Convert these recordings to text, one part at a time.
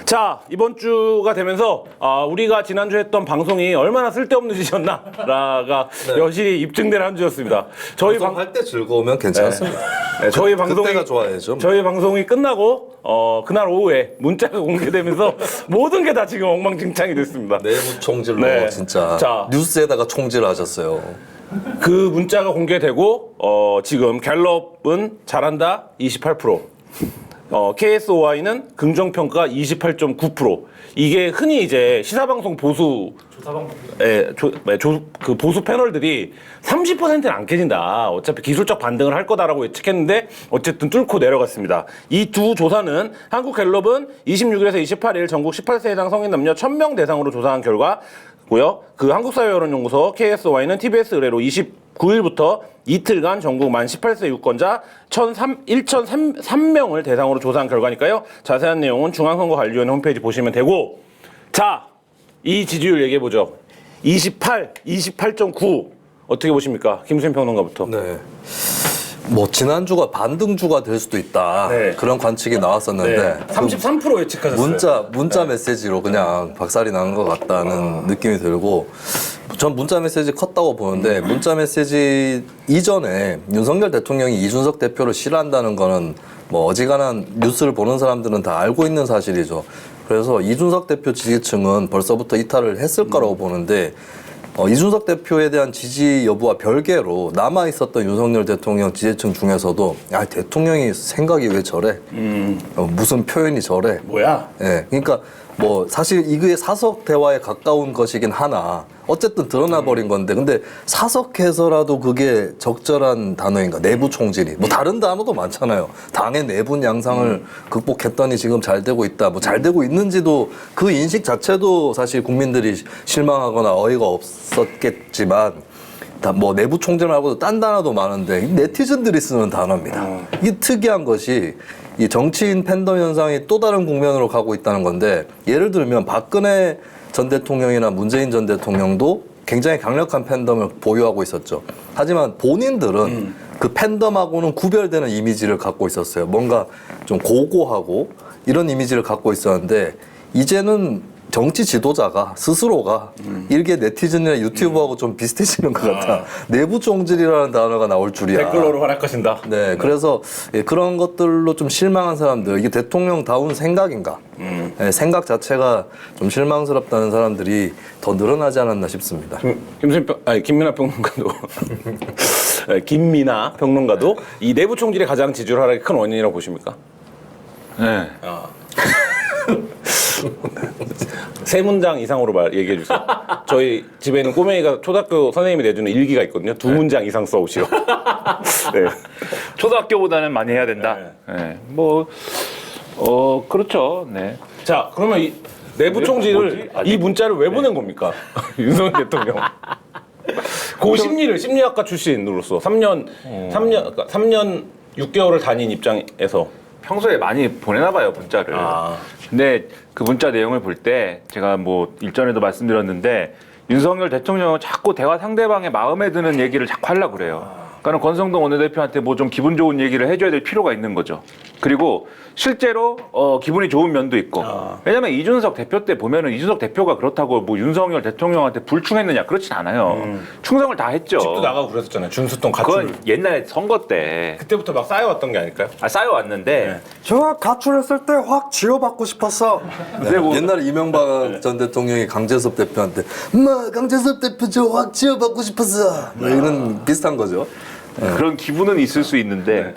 자, 이번 주가 되면서 우리가 지난주 했던 방송이 얼마나 쓸데없는 짓이었나가 여실히 입증된 한 주였습니다. 저희 할 때 즐거우면 괜찮습니다. 네, 저희 방송이 그때가 좋아야죠. 저희 방송이 끝나고 그날 오후에 문자가 공개되면서 모든 게 다 지금 엉망진창이 됐습니다. 내부 총질로 네. 진짜 자. 뉴스에다가 총질하셨어요. 그 문자가 공개되고 지금 갤럽은 잘한다 28%. KSOI는 긍정평가 28.9%. 이게 흔히 이제 시사방송 보수 그 보수 패널들이 30%는 안 깨진다. 어차피 기술적 반등을 할 거다라고 예측했는데 어쨌든 뚫고 내려갔습니다. 이 두 조사는 한국갤럽은 26일에서 28일 전국 18세 이상 성인 남녀 1000명 대상으로 조사한 결과고요. 그 한국사회여론연구소 KSY는 TBS 의뢰로 29일부터 이틀간 전국 만 18세 유권자 1,003명을 대상으로 조사한 결과니까요. 자세한 내용은 중앙선거관리위원회 홈페이지 보시면 되고, 자, 이 지지율 얘기해보죠. 28.9 어떻게 보십니까? 김수현 평론가부터. 네. 뭐 지난주가 반등주가 될 수도 있다. 네. 그런 관측이 나왔었는데 33% 예측하셨어요. 문자 메시지로 그냥 박살이 난 것 같다는 느낌이 들고, 전 문자 메시지 컸다고 보는데 문자 메시지 이전에 윤석열 대통령이 이준석 대표를 싫어한다는 거는 뭐 어지간한 뉴스를 보는 사람들은 다 알고 있는 사실이죠. 그래서 이준석 대표 지지층은 벌써부터 이탈을 했을 거라고 보는데, 이준석 대표에 대한 지지 여부와 별개로 남아 있었던 윤석열 대통령 지지층 중에서도 대통령이 생각이 왜 저래? 무슨 표현이 저래? 뭐야? 예, 그러니까 뭐 사실 이게 사석 대화에 가까운 것이긴 하나 어쨌든 드러나 버린 건데, 근데 사석해서라도 그게 적절한 단어인가? 내부 총질이 뭐 다른 단어도 많잖아요. 당의 내분 양상을 극복했더니 지금 잘 되고 있다. 뭐 잘 되고 있는지도 그 인식 자체도 사실 국민들이 실망하거나 어이가 없었겠지만, 다 뭐 내부 총질 말고도 딴 단어도 많은데 네티즌들이 쓰는 단어입니다. 이게 특이한 것이 이 정치인 팬덤 현상이 또 다른 국면으로 가고 있다는 건데, 예를 들면 박근혜 전 대통령이나 문재인 전 대통령도 굉장히 강력한 팬덤을 보유하고 있었죠. 하지만 본인들은 그 팬덤하고는 구별되는 이미지를 갖고 있었어요. 뭔가 좀 고고하고 이런 이미지를 갖고 있었는데, 이제는 정치 지도자가 스스로가 일개 네티즌이나 유튜버하고 좀 비슷해지는 것 같아. 내부 총질이라는 단어가 나올 줄이야. 댓글로로 활약 것인다. 네, 그래서 그런 것들로 좀 실망한 사람들, 이게 대통령다운 생각인가? 생각 자체가 좀 실망스럽다는 사람들이 더 늘어나지 않았나 싶습니다. 김민하 평론가도 김민하 평론가도 이 내부 총질이 가장 지지율 하락의 큰 원인이라고 보십니까? 네. 세 문장 이상으로 얘기해 주세요. 저희 집에는 꼬맹이가 초등학교 선생님이 내주는 일기가 있거든요. 2문장 이상 써오시오. 네. 초등학교보다는 많이 해야 된다. 네. 그렇죠. 네. 자, 그러면 이 내부 총질을 이 문자를 왜 보낸 겁니까? 윤석열 대통령. 그 심리학과 출신으로서 3년 6개월을 다닌 입장에서 평소에 많이 보내나 봐요, 문자를. 근데 그 문자 내용을 볼 때 제가 뭐 일전에도 말씀드렸는데, 윤석열 대통령은 자꾸 대화 상대방의 마음에 드는 얘기를 자꾸 하려고 그래요. 그러니까 권성동 원내대표한테 뭐 좀 기분 좋은 얘기를 해줘야 될 필요가 있는 거죠. 그리고 실제로 기분이 좋은 면도 있고. 왜냐면 이준석 대표 때 보면은 이준석 대표가 그렇다고 뭐 윤석열 대통령한테 불충했느냐, 그렇진 않아요. 충성을 다 했죠. 집도 나가고 그랬었잖아요. 준수동 그건 가출. 옛날에 선거 때 그때부터 막 쌓여왔던 게 아닐까요? 쌓여왔는데, 저 가출했을 때 확 지워받고 싶었어. 네, 옛날에 이명박 전 대통령이 강재섭 대표한테 강재섭 대표 저 확 지어받고 싶었어. 뭐 이런 비슷한 거죠. 그런 기분은 있을 수 있는데,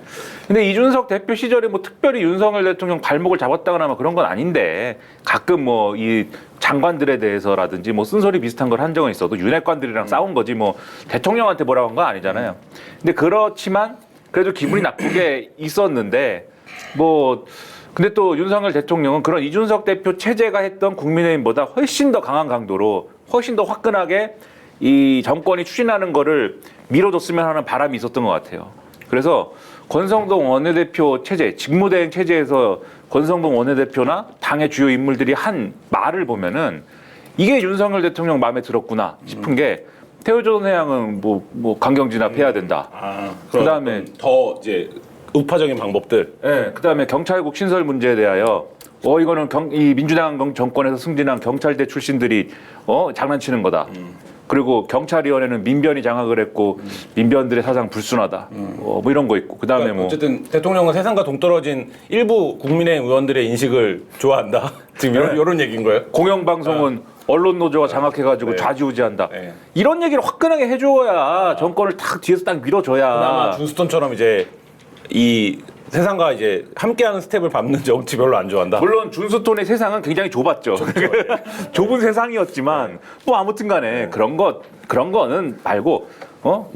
근데 이준석 대표 시절에 뭐 특별히 윤석열 대통령 발목을 잡았다거나 뭐 그런 건 아닌데, 가끔 뭐 이 장관들에 대해서라든지 뭐 쓴소리 비슷한 걸 한 적은 있어도 윤핵관들이랑 싸운 거지 뭐 대통령한테 뭐라고 한 건 아니잖아요. 근데 그렇지만 그래도 기분이 나쁘게 있었는데, 뭐 근데 또 윤석열 대통령은 그런 이준석 대표 체제가 했던 국민의힘보다 훨씬 더 강한 강도로, 훨씬 더 화끈하게 이 정권이 추진하는 거를 밀어줬으면 하는 바람이 있었던 것 같아요. 그래서 권성동 원내대표 체제, 직무대행 체제에서 권성동 원내대표나 당의 주요 인물들이 한 말을 보면은 이게 윤석열 대통령 마음에 들었구나 싶은 게, 태호전 해양은 뭐 강경 진압해야 된다. 그다음에 더 이제 우파적인 방법들. 네, 그다음에 경찰국 신설 문제에 대하여 이거는 이 민주당 정권에서 승진한 경찰대 출신들이 장난치는 거다. 그리고 경찰위원회는 민변이 장악을 했고 민변들의 사상 불순하다. 뭐 이런 거 있고 그다음에 그러니까 어쨌든 대통령은 세상과 동떨어진 일부 국민의힘 의원들의 인식을 좋아한다. 지금 이런 얘기인 거예요? 공영방송은 언론 노조가 장악해가지고 좌지우지한다. 네. 이런 얘기를 화끈하게 해줘야 정권을 딱 뒤에서 딱 밀어줘야. 그나마 준스톤처럼 이제 이 세상과 이제 함께하는 스텝을 밟는 정치 별로 안 좋아한다. 물론 준스톤의 세상은 굉장히 좁았죠. 좁은 세상이었지만 뭐 아무튼간에 그런 거는 말고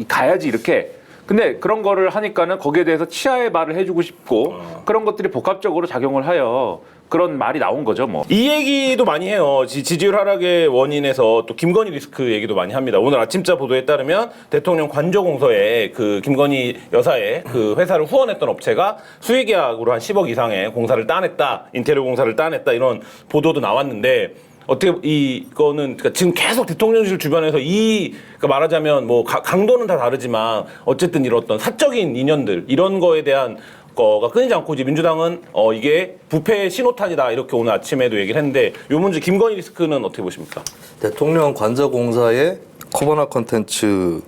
가야지 이렇게. 근데 그런 거를 하니까는 거기에 대해서 치아의 말을 해주고 싶고 그런 것들이 복합적으로 작용을 하여 그런 말이 나온 거죠, 뭐. 이 얘기도 많이 해요. 지지율 하락의 원인에서 또 김건희 리스크 얘기도 많이 합니다. 오늘 아침자 보도에 따르면 대통령 관저공서에 그 김건희 여사의 그 회사를 후원했던 업체가 수의계약으로 한 10억 이상의 공사를 따냈다, 인테리어 공사를 따냈다 이런 보도도 나왔는데 어떻게 이거는 그러니까 지금 계속 대통령실 주변에서 그러니까 말하자면 뭐 강도는 다 다르지만 어쨌든 이런 어떤 사적인 인연들 이런 거에 대한 거가 끊이지 않고 이제 민주당은 이게 부패의 신호탄이다 이렇게 오늘 아침에도 얘기를 했는데 요 문제 김건희 리스크는 어떻게 보십니까? 대통령 관저공사에 커버나 컨텐츠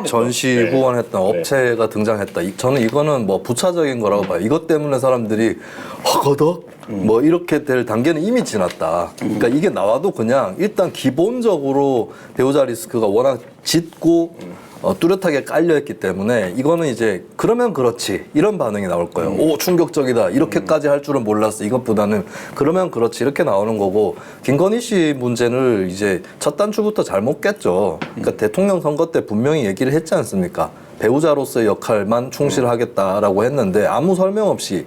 전시 후원했던 업체가 등장했다. 저는 이거는 뭐 부차적인 거라고 봐요. 이것 때문에 사람들이 허거덕 뭐 이렇게 될 단계는 이미 지났다. 그러니까 이게 나와도 그냥 일단 기본적으로 배우자 리스크가 워낙 짙고 뚜렷하게 깔려있기 때문에 이거는 이제 그러면 그렇지 이런 반응이 나올 거예요. 오 충격적이다 이렇게까지 할 줄은 몰랐어. 이것보다는 그러면 그렇지 이렇게 나오는 거고 김건희 씨 문제를 이제 첫 단추부터 잘못 깼죠. 그러니까 대통령 선거 때 분명히 얘기를 했지 않습니까? 배우자로서의 역할만 충실하겠다라고 했는데 아무 설명 없이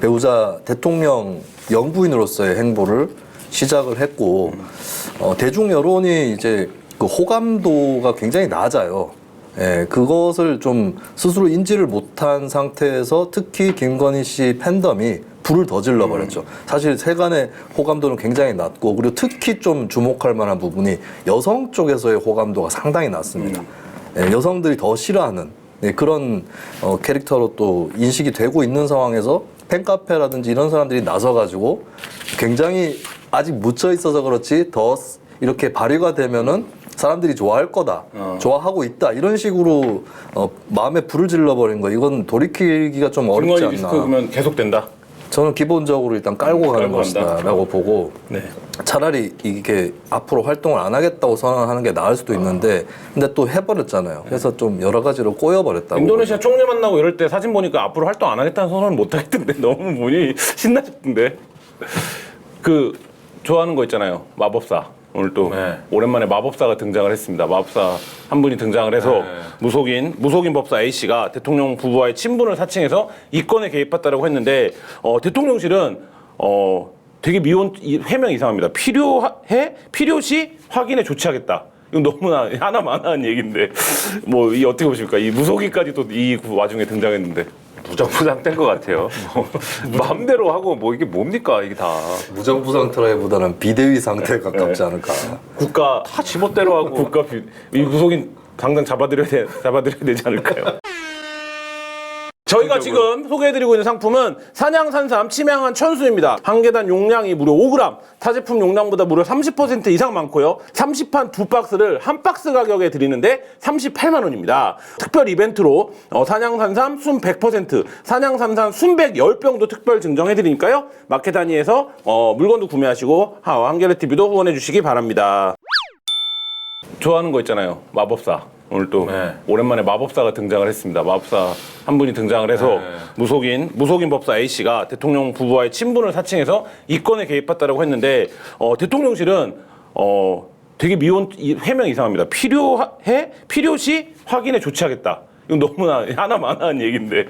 배우자 대통령 영부인으로서의 행보를 시작을 했고 대중 여론이 이제 그 호감도가 굉장히 낮아요. 예, 그것을 좀 스스로 인지를 못한 상태에서 특히 김건희 씨 팬덤이 불을 더 질러버렸죠. 사실 세간의 호감도는 굉장히 낮고 그리고 특히 좀 주목할 만한 부분이 여성 쪽에서의 호감도가 상당히 낮습니다. 예, 여성들이 더 싫어하는 그런 캐릭터로 또 인식이 되고 있는 상황에서 팬카페라든지 이런 사람들이 나서가지고 굉장히 아직 묻혀 있어서 그렇지 더 이렇게 발휘가 되면은 사람들이 좋아할 거다, 좋아하고 있다 이런 식으로 마음에 불을 질러버린 거 이건 돌이키기가 좀 어렵지 김건희 않나. 리스크면 계속된다. 저는 기본적으로 일단 깔고 가는 깔고 것이다라고 보고 네. 차라리 이게 앞으로 활동을 안 하겠다고 선언하는 게 나을 수도 있는데 근데 또 해버렸잖아요. 그래서 좀 여러 가지로 꼬여버렸다고. 인도네시아 총리 만나고 이럴 때 사진 보니까 앞으로 활동 안 하겠다는 선언을 못 하겠던데 너무 보니 신나셨던데. 그 좋아하는 거 있잖아요. 마법사. 오늘 또 오랜만에 마법사가 등장을 했습니다. 마법사 한 분이 등장을 해서 무속인 법사 A씨가 대통령 부부와의 친분을 사칭해서 이 건에 개입했다라고 했는데 대통령실은 되게 해명 이상합니다. 필요시 확인에 조치하겠다. 이건 너무나 하나만한 얘기인데 뭐 이 어떻게 보십니까? 이 무속인까지 또 이 와중에 등장했는데. 무정부상된 것 같아요. 마음대로 하고 뭐 이게 뭡니까 이게 다. 무정부상트라기보다는 비대위 상태에 가깝지 않을까. 국가 다 지멋대로 하고. 이 무속인 당장 잡아드려야 되지 않을까요? 저희가 지금 소개해드리고 있는 상품은 산양산삼 치명한 천수입니다. 한 개당 용량이 무려 5g, 타제품 용량보다 무려 30% 이상 많고요. 30판 2박스를 한 박스 가격에 드리는데 38만 원입니다. 특별 이벤트로 산양산삼 순 100%, 산양산삼 순백 10병도 특별 증정해드리니까요. 마켓 단위에서 물건도 구매하시고 한겨레TV도 후원해주시기 바랍니다. 좋아하는 거 있잖아요. 마법사. 오늘 또 오랜만에 마법사가 등장을 했습니다. 마법사 한 분이 등장을 해서 무속인 법사 A씨가 대통령 부부와의 친분을 사칭해서 이 건에 개입했다라고 했는데 대통령실은 되게 해명 이상합니다. 필요시 확인에 조치하겠다. 이건 너무나 하나만한 얘기인데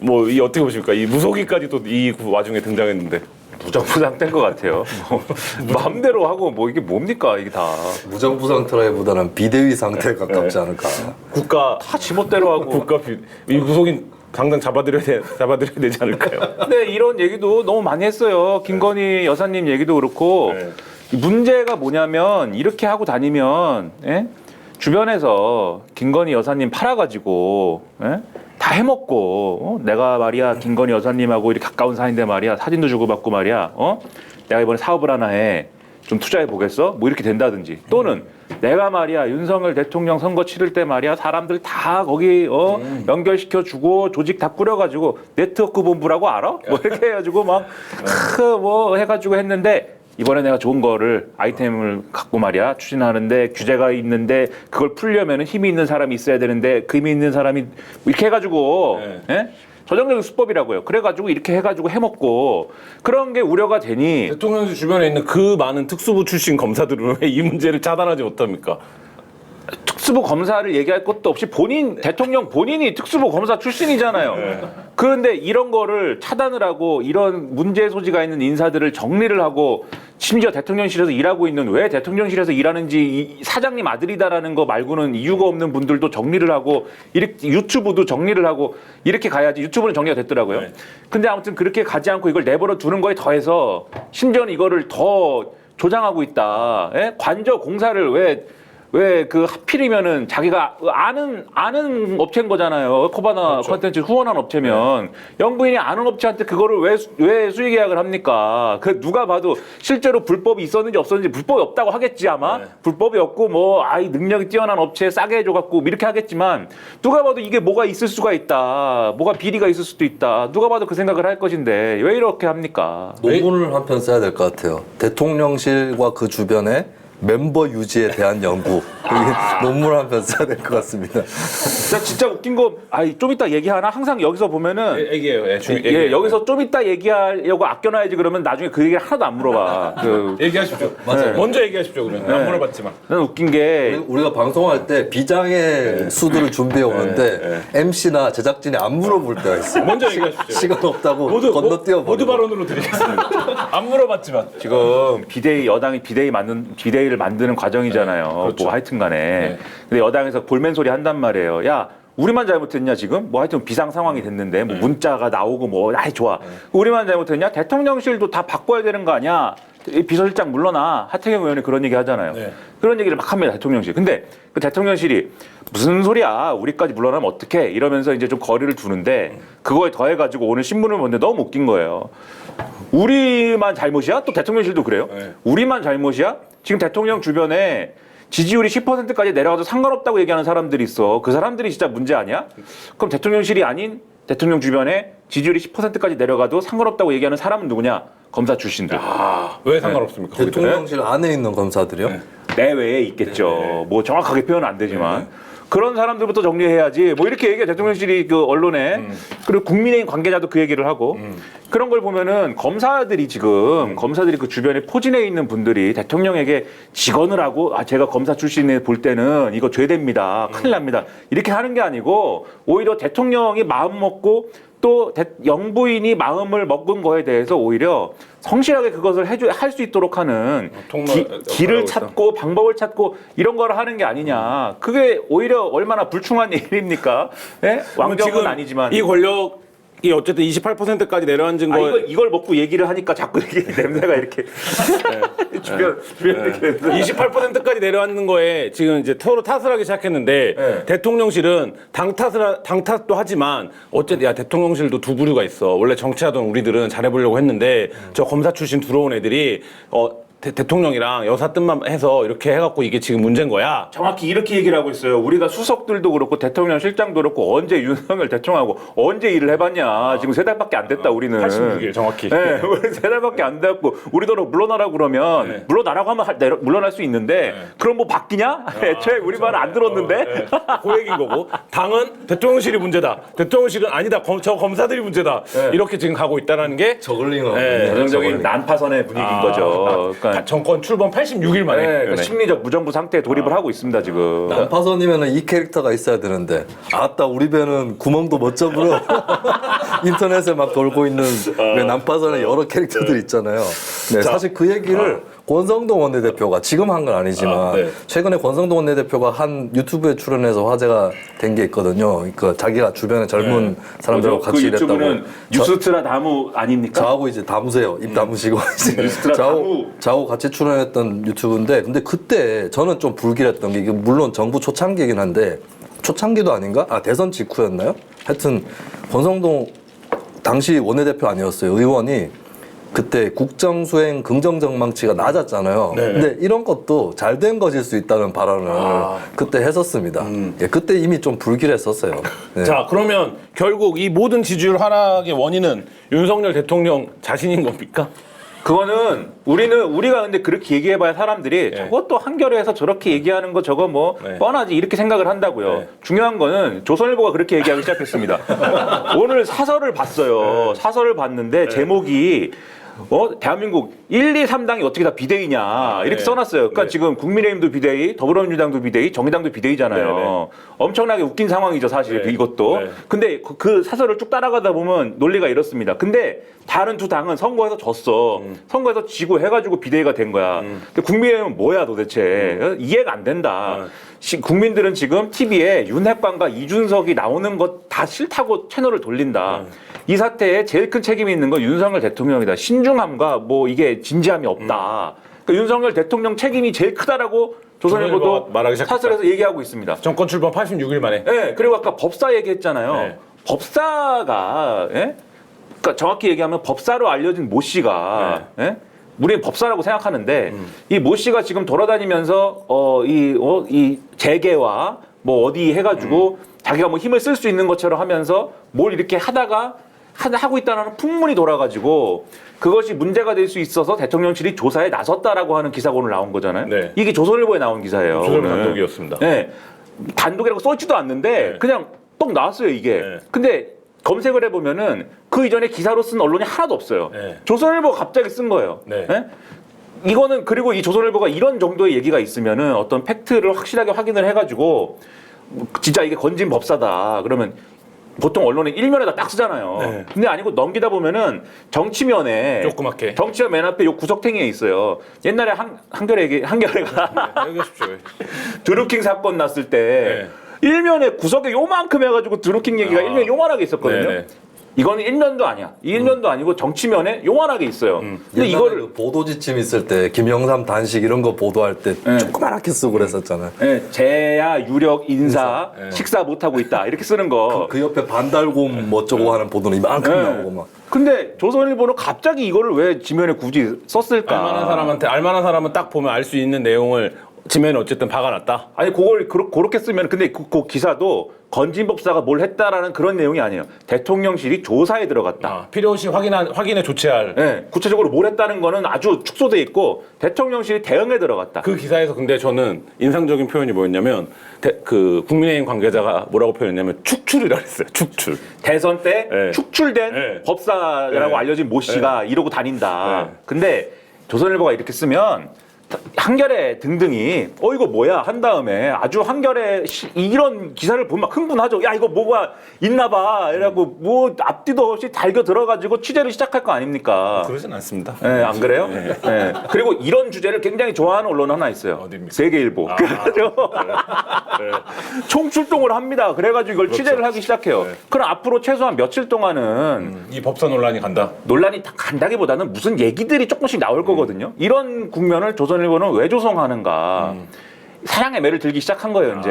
뭐 이 어떻게 보십니까? 이 무속인까지 또 이 와중에 등장했는데. 무정부상된 것 같아요. 마음대로 하고 뭐 이게 뭡니까 이게 다. 무정부상트라기보다는 비대위 상태에 가깝지 않을까. 국가 다 지멋대로 하고. 이 무속인 당장 잡아드려야 되지 않을까요? 근데 이런 얘기도 너무 많이 했어요. 김건희 여사님 얘기도 그렇고. 문제가 뭐냐면 이렇게 하고 다니면 주변에서 김건희 여사님 팔아가지고 다 다 해먹고 내가 말이야 김건희 여사님하고 이렇게 가까운 사이인데 말이야 사진도 주고받고 말이야 내가 이번에 사업을 하나 해 좀 투자해 보겠어? 뭐 이렇게 된다든지 또는 내가 말이야 윤석열 대통령 선거 치를 때 말이야 사람들 다 거기 연결시켜 주고 조직 다 꾸려가지고 네트워크 본부라고 알아? 뭐 이렇게 해가지고 막 뭐 해가지고 했는데 이번에 내가 좋은 거를 아이템을 갖고 말이야 추진하는데 규제가 있는데 그걸 풀려면은 힘이 있는 사람이 있어야 되는데 그 힘이 있는 사람이 이렇게 해가지고 예? 전형적인 수법이라고요. 그래가지고 이렇게 해가지고 해먹고 그런 게 우려가 되니 대통령실 주변에 있는 그 많은 특수부 출신 검사들은 왜 이 문제를 차단하지 못합니까? 특수부 검사를 얘기할 것도 없이 대통령 본인이 특수부 검사 출신이잖아요. 그런데 이런 거를 차단을 하고 이런 문제 소지가 있는 인사들을 정리를 하고 심지어 대통령실에서 일하고 있는 왜 대통령실에서 일하는지 이 사장님 아들이다라는 거 말고는 이유가 없는 분들도 정리를 하고 이렇게 유튜브도 정리를 하고 이렇게 가야지 유튜브는 정리가 됐더라고요. 근데 아무튼 그렇게 가지 않고 이걸 내버려 두는 거에 더해서 심지어는 이거를 더 조장하고 있다. 예? 관저 공사를 왜 그 하필이면은 자기가 아는 업체인 거잖아요. 코바나 컨텐츠 후원한 업체면 영부인이 아는 업체한테 그거를 왜 수의 계약을 합니까? 그 누가 봐도 실제로 불법이 있었는지 없었는지 불법이 없다고 하겠지 아마. 불법이 없고 뭐 능력이 뛰어난 업체에 싸게 해줘갖고 이렇게 하겠지만 누가 봐도 이게 뭐가 있을 수가 있다. 뭐가 비리가 있을 수도 있다. 누가 봐도 그 생각을 할 것인데 왜 이렇게 합니까? 논문을 한 편 써야 될 것 같아요. 대통령실과 그 주변에 멤버 유지에 대한 연구. 논문을 한 편 써야 될 것 같습니다. 진짜 웃긴 거, 좀 이따 얘기하나? 항상 여기서 보면은. 얘기해요. 여기서 좀 이따 얘기하려고 아껴놔야지 그러면 나중에 그 얘기를 하나도 안 물어봐. 얘기하십시오. 맞아요. 먼저 얘기하십시오. 그러면 안 물어봤지만. 난 웃긴 게. 우리가 방송할 때 비장의 수들을 준비해 오는데 MC나 제작진이 안 물어볼 때가 있어요. 먼저 얘기하십시오. 시간 없다고 건너뛰어 모두 발언으로 드리겠습니다. 안 물어봤지만. 지금 여당이 비대위를 만드는 과정이잖아요. 그렇죠. 뭐 하여튼 간에. 근데 여당에서 볼멘 소리 한단 말이에요. 야, 우리만 잘못했냐 지금? 뭐 하여튼 비상 상황이 됐는데 뭐 문자가 나오고 뭐 좋아. 우리만 잘못했냐? 대통령실도 다 바꿔야 되는 거 아니야? 비서실장 물러나. 하태경 의원이 그런 얘기 하잖아요. 그런 얘기를 막 합니다. 대통령실. 근데 그 대통령실이 무슨 소리야? 우리까지 물러나면 어떡해? 이러면서 이제 좀 거리를 두는데 그거에 더해가지고 오늘 신문을 보는데 너무 웃긴 거예요. 우리만 잘못이야? 또 대통령실도 그래요? 우리만 잘못이야? 지금 대통령 주변에 지지율이 10%까지 내려가도 상관없다고 얘기하는 사람들이 있어. 그 사람들이 진짜 문제 아니야? 그럼 대통령실이 아닌 대통령 주변에 지지율이 10%까지 내려가도 상관없다고 얘기하는 사람은 누구냐? 검사 출신들. 왜 상관없습니까? 대통령실 안에 있는 검사들이요? 내외에 있겠죠. 뭐 정확하게 표현은 안 되지만. 그런 사람들부터 정리해야지. 뭐 이렇게 얘기해 대통령실이 그 언론에 그리고 국민의힘 관계자도 그 얘기를 하고 그런 걸 보면은 검사들이 그 주변에 포진해 있는 분들이 대통령에게 직언을 하고 제가 검사 출신에 볼 때는 이거 죄됩니다. 큰일 납니다. 이렇게 하는 게 아니고 오히려 대통령이 마음 먹고 또 영부인이 마음을 먹은 거에 대해서 오히려 성실하게 그것을 할 수 있도록 하는 길을 찾고 방법을 찾고 이런 거를 하는 게 아니냐. 그게 오히려 얼마나 불충한 일입니까? 네? 왕정은 아니지만. 이 권력이 어쨌든 28%까지 내려앉은 거. 이걸 먹고 얘기를 하니까 자꾸 이게 냄새가 이렇게 주변 이렇게 28%까지 내려앉는 거에 지금 이제 서로 탓을 하기 시작했는데 대통령실은 당 탓도 하지만 어쨌든 대통령실도 두 부류가 있어. 원래 정치하던 우리들은 잘해보려고 했는데 저 검사 출신 들어온 애들이 대통령이랑 여사 뜻만 해서 이렇게 해갖고 이게 지금 문제인 거야. 정확히 이렇게 얘기를 하고 있어요. 우리가 수석들도 그렇고 대통령 실장도 그렇고 언제 윤석열 대통령하고 언제 일을 해봤냐. 지금 3달밖에 안 됐다 우리는. 86일 정확히. 네, 우리 3달밖에 안 됐고 우리도 물러나라고 그러면 물러나라고 하면 물러날 수 있는데 그럼 뭐 바뀌냐? 애초에 우리 말을 안 들었는데. 그 얘기인 거고 당은 대통령실이 문제다. 대통령실은 아니다. 저 검사들이 문제다. 이렇게 지금 가고 있다는 게 저글링을 전형적인 난파선의 분위기인 거죠. 그러니까 정권 출범 86일 만에. 그러니까 심리적 무정부 상태에 돌입을 하고 있습니다 지금. 난파선이면 이 캐릭터가 있어야 되는데 아따 우리 배는 구멍도 못 접으러 인터넷에 막 돌고 있는 왜 난파선의 여러 캐릭터들 있잖아요. 네, 사실 그 얘기를 권성동 원내대표가 지금 한 건 아니지만 최근에 권성동 원내대표가 한 유튜브에 출연해서 화제가 된 게 있거든요. 그러니까 자기가 주변에 젊은 사람들하고 같이 일했다고. 그 유튜브는 뉴스트라 다무 아닙니까? 저하고 이제 다무세요. 입 다무시고 이제 저하고 같이 출연했던 유튜브인데 근데 그때 저는 좀 불길했던 게 이게 물론 정부 초창기이긴 한데 초창기도 아닌가? 대선 직후였나요? 하여튼 권성동 당시 원내대표 아니었어요. 의원이 그때 국정수행 긍정전망치가 낮았잖아요. 네. 근데 이런 것도 잘 된 것일 수 있다는 발언을 그때 했었습니다. 예, 그때 이미 좀 불길했었어요. 네. 자, 그러면 결국 이 모든 지지율 하락의 원인은 윤석열 대통령 자신인 겁니까? 그거는 우리가 근데 그렇게 얘기해봐야 사람들이 저것도 한겨레에서 저렇게 얘기하는 거 저거 뭐 네. 뻔하지 이렇게 생각을 한다고요. 네. 중요한 거는 조선일보가 그렇게 얘기하기 시작했습니다. 오늘 사설을 봤어요. 사설을 봤는데 제목이 대한민국 1, 2, 3당이 어떻게 다 비대위냐 이렇게 네. 써놨어요. 그러니까 네. 지금 국민의힘도 비대위, 더불어민주당도 비대위, 정의당도 비대위잖아요. 네, 네. 엄청나게 웃긴 상황이죠 사실 네. 이것도. 네. 근데 그 사설을 쭉 따라가다 보면 논리가 이렇습니다. 근데 다른 두 당은 선거에서 졌어. 선거에서 지고 해가지고 비대위가 된 거야. 근데 국민의힘은 뭐야 도대체. 이해가 안 된다. 국민들은 지금 TV에 윤핵관과 이준석이 나오는 것 다 싫다고 채널을 돌린다. 이 사태에 제일 큰 책임이 있는 건 윤석열 대통령이다. 신중함과 뭐 이게 진지함이 없다. 그러니까 윤석열 대통령 책임이 제일 크다라고 조선일보도 조선일보가 말하기 시작했다. 사설에서 얘기하고 있습니다. 정권 출범 86일 만에. 네, 그리고 아까 법사 얘기했잖아요. 네. 법사가, 그러니까 정확히 얘기하면 법사로 알려진 모 씨가, 우리는 법사라고 생각하는데, 이 모 씨가 지금 돌아다니면서, 이 재계와 뭐 어디 해가지고 자기가 뭐 힘을 쓸 수 있는 것처럼 하면서 뭘 이렇게 하고 있다는 풍문이 돌아가지고 그것이 문제가 될 수 있어서 대통령실이 조사에 나섰다라고 하는 기사가 오늘 나온 거잖아요. 네. 이게 조선일보에 나온 기사예요. 조선일보 오늘. 단독이었습니다. 네. 단독이라고 써있지도 않는데 네. 그냥 똑 나왔어요 이게. 네. 근데 검색을 해보면은 그 이전에 기사로 쓴 언론이 하나도 없어요. 네. 조선일보가 갑자기 쓴 거예요. 네. 네? 이거는 그리고 이 조선일보가 이런 정도의 얘기가 있으면은 어떤 팩트를 확실하게 확인을 해가지고 진짜 이게 건진 법사다 그러면 보통 언론은 일면에다 딱 쓰잖아요. 네. 근데 아니고 넘기다 보면은 정치면에 조그맣게. 정치면 맨 앞에 요 구석탱이에 있어요. 옛날에 한겨레가 해주십시오. 드루킹 사건 났을 때 네. 일면에 구석에 요만큼 해가지고 드루킹 얘기가 일면에 요만하게 있었거든요. 네네. 이거는 1면도 아니야. 1면도 아니고 정치면에 요만하게 있어요. 근데 옛날에 이거를 그 보도 지침 있을 때 김영삼 단식 이런 거 보도할 때 조그맣게 쓰고 그랬었잖아요. 재야, 유력, 인사, 네. 식사 못하고 있다. 이렇게 쓰는 거. 그 옆에 반달곰 뭐 어쩌고 하는 보도는 이만큼 네. 나오고 막. 근데 조선일보는 갑자기 이거를 왜 지면에 굳이 썼을까? 알만한 사람은 딱 보면 알 수 있는 내용을 지면에 어쨌든 박아놨다. 아니 그걸 그렇게 쓰면 근데 그 기사도 건진법사가 뭘 했다라는 그런 내용이 아니에요. 대통령실이 조사에 들어갔다. 필요시 확인에 조치할. 네, 구체적으로 뭘 했다는 거는 아주 축소돼 있고 대통령실이 대응에 들어갔다. 그 기사에서 근데 저는 인상적인 표현이 뭐였냐면 그 국민의힘 관계자가 뭐라고 표현했냐면 축출이라 그랬어요. 축출. 대선 때 네. 축출된 네. 법사라고 네. 알려진 모 씨가 이러고 다닌다. 네. 근데 조선일보가 이렇게 쓰면 한겨레 등등이 이거 뭐야 한 다음에 아주 한겨레 이런 기사를 보면 막 흥분하죠. 야 이거 뭐가 있나봐. 이래갖고 뭐 앞뒤도 없이 달겨 들어가지고 취재를 시작할 거 아닙니까? 그러진 않습니다. 네, 안 그래요? 네. 그리고 이런 주제를 굉장히 좋아하는 언론 하나 있어요. 어디입니까? 세계일보. 그래가지고 총출동을 합니다. 그래가지고 이걸 취재를 하기 시작해요. 네. 그럼 앞으로 최소한 며칠 동안은 이 법사 논란이 간다. 논란이 다 간다기보다는 무슨 얘기들이 조금씩 나올 거거든요. 이런 국면을 조선일보는 왜 조성하는가. 사냥의 매를 들기 시작한 거예요, 이제.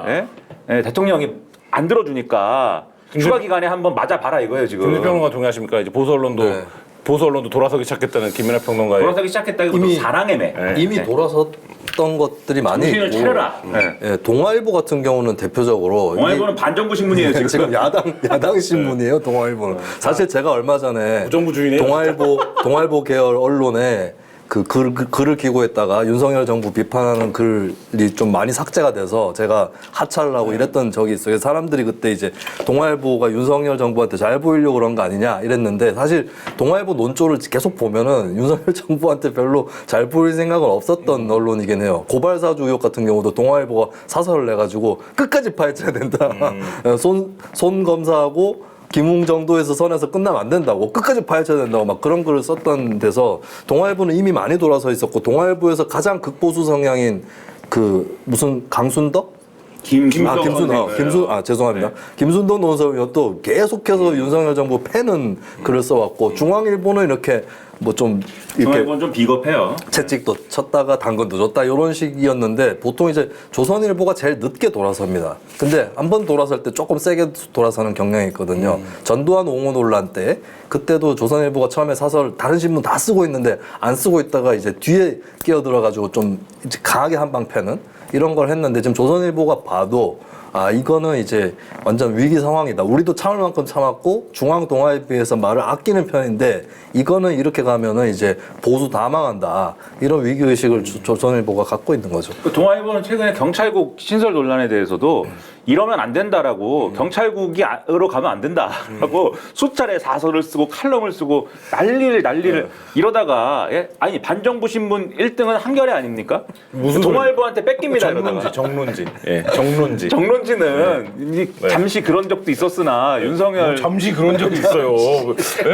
예? 예, 대통령이 안 들어주니까 휴가 기간에 한번 맞아봐라 이거예요, 지금. 김민평론가 동의하십니까? 이제 보수 언론도 돌아서기 시작했다는 김민하 평론가의 돌아서기 시작했다기보다 이미- 사랑의 매. 네. 이미 돌아섰던 것들이 많이 정신을 있고. 차려라. 예, 동아일보 같은 경우는 대표적으로 동아일보는 반정부 신문이에요, 지금. 지금 야당 신문이에요, 동아일보는. 사실 제가 얼마 전에 무정부 주의네요. 동아일보 계열 언론에 그 글을 기고했다가 윤석열 정부 비판하는 글이 좀 많이 삭제가 돼서 제가 하차를 하고 이랬던 적이 있어요. 그래서 사람들이 그때 이제 동아일보가 윤석열 정부한테 잘 보이려고 그런 거 아니냐 이랬는데 사실 동아일보 논조를 계속 보면은 윤석열 정부한테 별로 잘 보일 생각은 없었던 언론이긴 해요. 고발사주 의혹 같은 경우도 동아일보가 사설을 내가지고 끝까지 파헤쳐야 된다. 손 검사하고 김웅 정도에서 선에서 끝나면 안 된다고 끝까지 파헤쳐야 된다고 막 그런 글을 썼던 데서 동아일보는 이미 많이 돌아서 있었고 동아일보에서 가장 극보수 성향인 그 무슨 강순덕? 죄송합니다. 김순덕 논설위원 또 계속해서 윤석열 정부 패는 글을 써왔고 중앙일보는 이렇게 뭐 좀 이렇게 이건 좀 비겁해요. 채찍도 쳤다가 당근도 줬다 이런 식이었는데 보통 이제 조선일보가 제일 늦게 돌아섭니다. 근데 한 번 돌아설 때 조금 세게 돌아서는 경향이 있거든요. 전두환 옹호 논란 때 그때도 조선일보가 처음에 사설 다른 신문 다 쓰고 있는데 안 쓰고 있다가 이제 뒤에 끼어들어가지고 좀 이제 강하게 한 방 패는 이런 걸 했는데 지금 조선일보가 봐도 아 이거는 이제 완전 위기 상황이다. 우리도 참을 만큼 참았고 중앙 동아에 비해서 말을 아끼는 편인데 이거는 이렇게 가면은 이제 보수 다 망한다. 이런 위기 의식을 조선일보가 갖고 있는 거죠. 그 동아일보는 최근에 경찰국 신설 논란에 대해서도 이러면 안 된다라고 경찰국으로 가면 안 된다라고 수차례 사설을 쓰고 칼럼을 쓰고 난리를 이러다가 예? 아니 반정부 신문 1등은 한겨레 아닙니까? 무슨 동아일보한테 뺏깁니다. 이러다가. 정론지. 예, 정론지. 정론지는 잠시 그런 적도 있었으나 윤석열 잠시 그런 적이 있어요.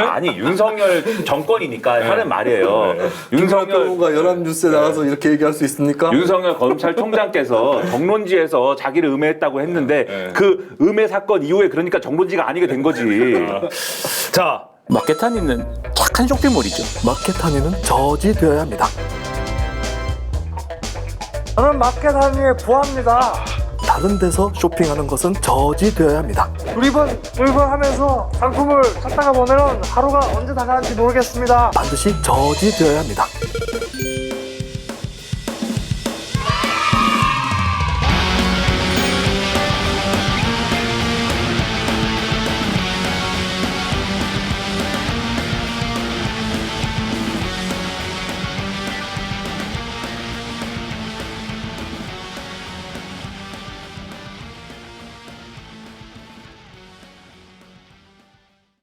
아니 윤석열 정권이니까 하는 말이에요. 윤석열 윤석열가 연합뉴스에 나가서 이렇게 얘기할 수 있습니까? 윤석열 검찰총장께서 정론지에서 자기를 음해했다고 했는데 그 음해 사건 이후에 그러니까 정론지가 아니게 된 거지. 자, 마케타니는 착한 쇼핑몰이죠. 마켓하니는 저지되어야 합니다. 저는 마켓 한위에 구합니다. 다른 데서 쇼핑하는 것은 저지되어야 합니다. 물건하면서 상품을 찾다가 보내는 하루가 언제 다가는지 모르겠습니다. 반드시 저지되어야 합니다.